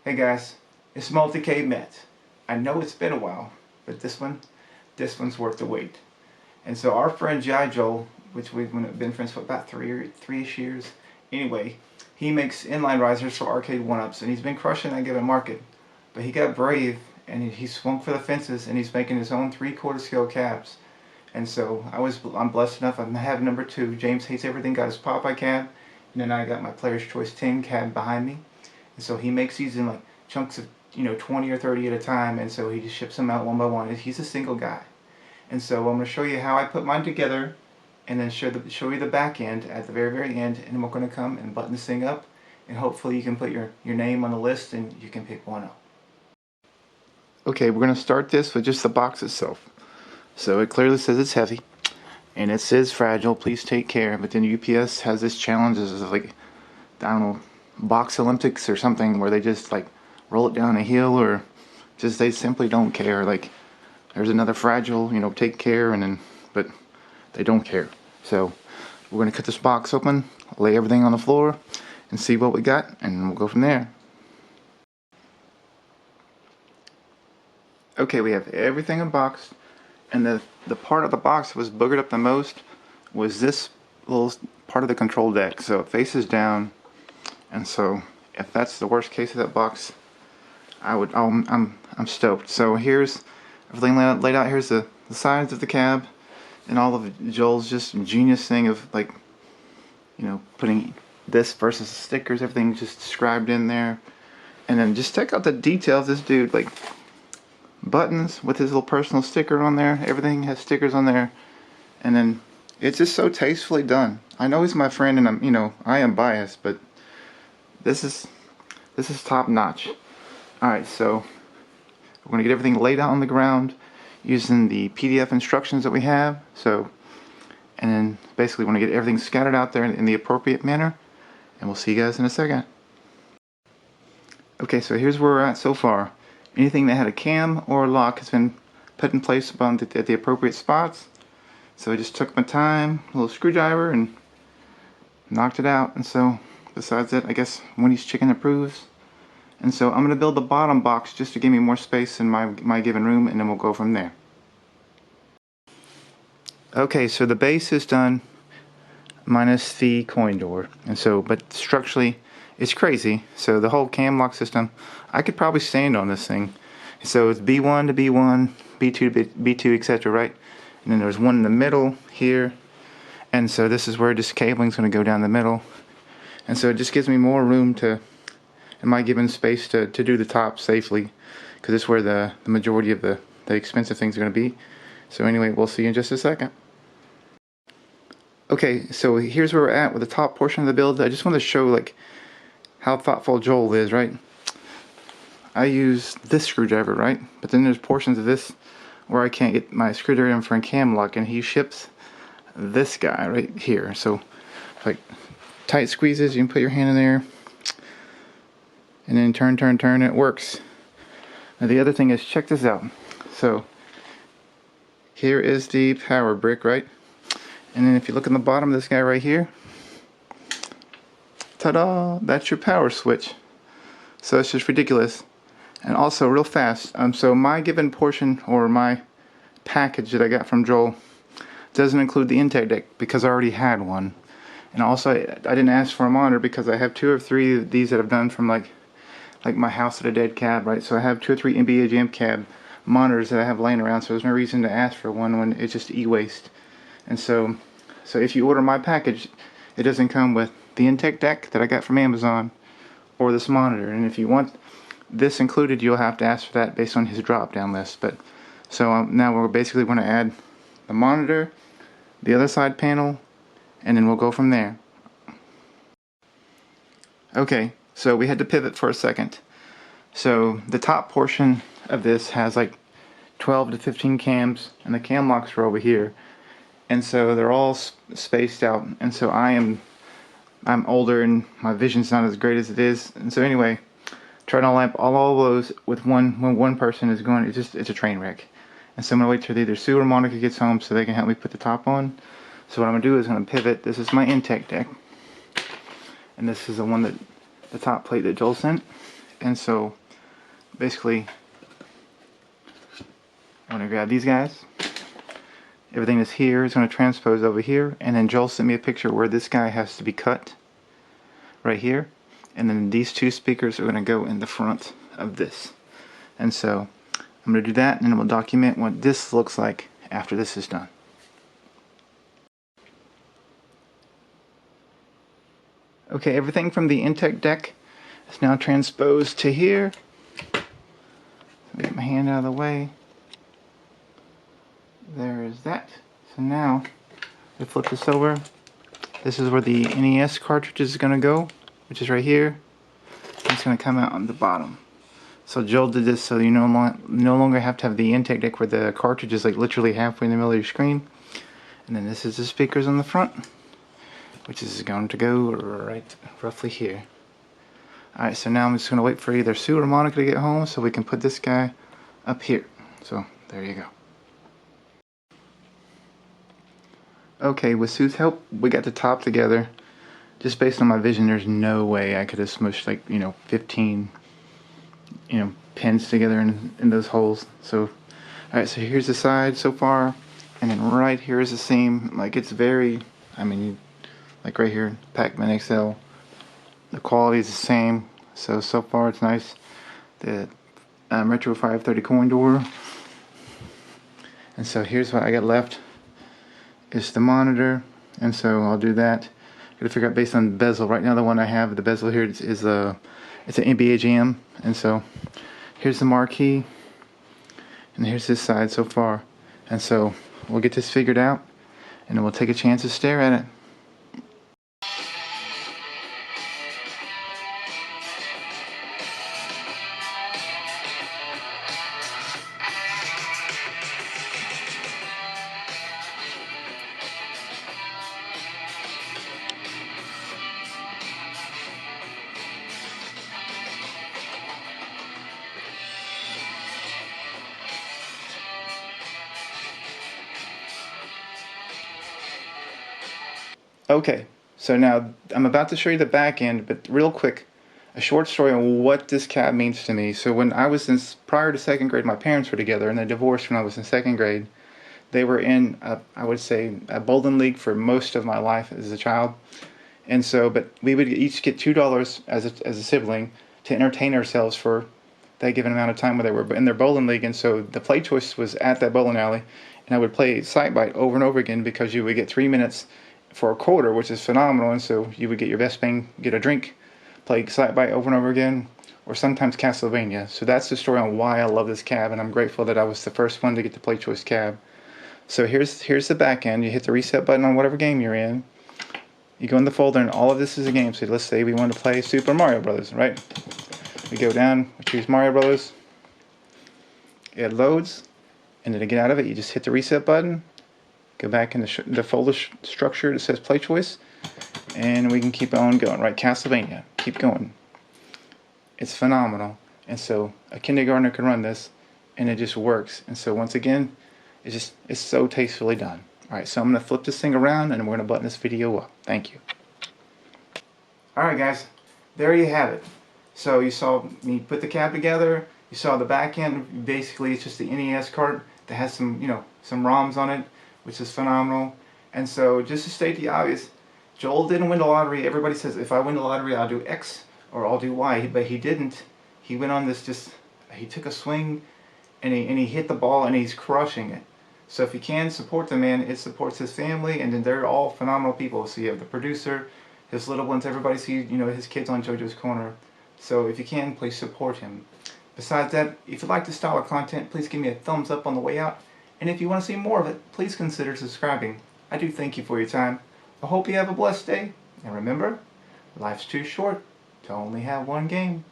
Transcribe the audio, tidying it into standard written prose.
Hey guys, it's Multi-K Met. I know it's been a while, but this one's worth the wait. And so our friend GiJoel, which we've been friends for about three-ish years. Anyway, he makes inline risers for arcade one-ups, and he's been crushing that given market. But he got brave, and he swung for the fences, and he's making his own 3/4 scale cabs. And so I'm blessed enough. I have number 2. James Hates Everything got his Popeye cab, and then I got my Player's Choice 10 cab behind me. And so he makes these in like chunks of 20 or 30 at a time, and so he just ships them out one by one. He's a single guy. And so I'm going to show you how I put mine together, and then show you the back end at the very end, and then we're going to come and button this thing up, and hopefully you can put your name on the list and you can pick one up. Okay, we're going to start this with just the box itself. So it clearly says it's heavy, and it says fragile, please take care. But then UPS has this challenge as like, I don't know, box Olympics or something, where they just like roll it down a hill, or just they simply don't care. Like, there's another fragile, take care, and then, but they don't care. So we're going to cut this box open, lay everything on the floor, and see what we got, and we'll go from there. Okay, we have everything unboxed. And the part of the box that was boogered up the most was this little part of the control deck. So it faces down, and so if that's the worst case of that box, I'm stoked. So here's everything laid out. Here's the sides of the cab, and all of Joel's just genius thing of like, putting this versus the stickers. Everything just described in there, and then just check out the detail of this dude. Like, buttons with his little personal sticker on there. Everything has stickers on there, and then it's just so tastefully done. I know he's my friend, and I am biased, but this is top notch. All right, so we're gonna get everything laid out on the ground using the PDF instructions that we have. So, and then basically we're gonna get everything scattered out there in the appropriate manner, and we'll see you guys in a second. Okay, so here's where we're at so far. Anything that had a cam or a lock has been put in place at the appropriate spots. So I just took my time, a little screwdriver, and knocked it out. And so besides that, I guess Winnie's Chicken approves. And so I'm going to build the bottom box just to give me more space in my given room, and then we'll go from there. Okay, so the base is done minus the coin door. And so, but structurally, it's crazy. So the whole cam lock system, I could probably stand on this thing. So it's B1 to B1, B2 to B2, etc., right? And then there's one in the middle here. And so this is where this cabling's going to go down the middle. And so it just gives me more room to, in my given space, to do the top safely. Because it's where the majority of the expensive things are going to be. So anyway, we'll see you in just a second. Okay, so here's where we're at with the top portion of the build. I just want to show like how thoughtful Joel is, right? I use this screwdriver, right? But then there's portions of this where I can't get my screwdriver in for a cam lock, and he ships this guy right here. So, like tight squeezes, you can put your hand in there, and then turn, and it works. Now the other thing is, check this out. So, here is the power brick, right? And then if you look in the bottom of this guy right here, ta-da! That's your power switch. So it's just ridiculous. And also real fast, so my given portion, or my package that I got from Joel, doesn't include the intake deck because I already had one. And also I didn't ask for a monitor because I have 2 or 3 of these that I've done from like my House of the Dead cab, right? So I have 2 or 3 NBA Jam cab monitors that I have laying around, so there's no reason to ask for one when it's just e-waste. And so if you order my package, it doesn't come with the intake deck that I got from Amazon or this monitor. And if you want this included, you'll have to ask for that based on his drop down list. But so now we're basically going to add the monitor, the other side panel, and then we'll go from there. Okay, so we had to pivot for a second. So the top portion of this has like 12 to 15 cams, and the cam locks are over here, and so they're all spaced out. And so I'm older and my vision's not as great as it is, and so anyway, trying to lamp all those with when one person is going, it's a train wreck. And so I'm gonna wait till either Sue or Monica gets home so they can help me put the top on. So what I'm gonna do is I'm gonna pivot. This is my intake deck, and this is the one that the top plate that Joel sent. And so basically I'm going to grab these guys. Everything that's here is going to transpose over here, and then Joel sent me a picture where this guy has to be cut right here, and then these two speakers are going to go in the front of this. And so I'm going to do that, and then we'll document what this looks like after this is done. Okay, everything from the Intech deck is now transposed to here. Let me get my hand out of the way. There is that. So now, we flip this over. This is where the NES cartridge is going to go, which is right here. It's going to come out on the bottom. So Joel did this so you no longer have to have the Intake deck where the cartridge is like literally halfway in the middle of your screen. And then this is the speakers on the front, which is going to go right roughly here. Alright, so now I'm just going to wait for either Sue or Monica to get home so we can put this guy up here. So there you go. Okay, with Sue's help, we got the top together. Just based on my vision, there's no way I could have smushed like, 15, pins together in those holes. So, alright, so here's the side so far, and then right here is the seam. Like, it's very, like right here, Pac-Man XL. The quality is the same, so far it's nice. The Retro 530 coin door. And so here's what I got left. Is the monitor, and so I'll do that. Gotta figure out based on the bezel. Right now the one I have, the bezel here it's an NBA Jam, and so here's the marquee, and here's this side so far. And so we'll get this figured out, and then we'll take a chance to stare at it. Okay, so now I'm about to show you the back end, but real quick, a short story on what this cab means to me. So when I was prior to second grade, my parents were together, and they divorced when I was in second grade. They were in, I would say, a bowling league for most of my life as a child. And so, but we would each get $2 as a sibling to entertain ourselves for that given amount of time where they were in their bowling league. And so the play choice was at that bowling alley, and I would play Sight Bite over and over again because you would get 3 minutes for a quarter, which is phenomenal. And so you would get your best bang, get a drink, play Sight Bite over and over again, or sometimes Castlevania. So that's the story on why I love this cab, and I'm grateful that I was the first one to get the play choice cab. So here's the back end. You hit the reset button on whatever game you're in. You go in the folder, and all of this is a game. So let's say we want to play Super Mario Brothers, right? We go down, we choose Mario Brothers. It loads, and then to get out of it, you just hit the reset button. Go back in the folder structure that says play choice, and we can keep on going, right? Castlevania, keep going. It's phenomenal. And so a kindergartner can run this, and it just works. And so once again, it's so tastefully done. Alright, so I'm going to flip this thing around, and we're going to button this video up. Thank you. Alright guys, there you have it. So you saw me put the cab together, you saw the back end. Basically it's just the NES cart that has some, some ROMs on it, which is phenomenal. And so just to state the obvious, Joel didn't win the lottery. Everybody says if I win the lottery I'll do X or I'll do Y, but he didn't. He went on this, he took a swing, and he hit the ball, and he's crushing it. So if you can support the man, it supports his family, and then they're all phenomenal people. So you have the producer, his little ones, everybody sees, his kids on JoJo's Corner. So if you can, please support him. Besides that, if you like this style of content, please give me a thumbs up on the way out. And if you want to see more of it, please consider subscribing. I do thank you for your time. I hope you have a blessed day. And remember, life's too short to only have one game.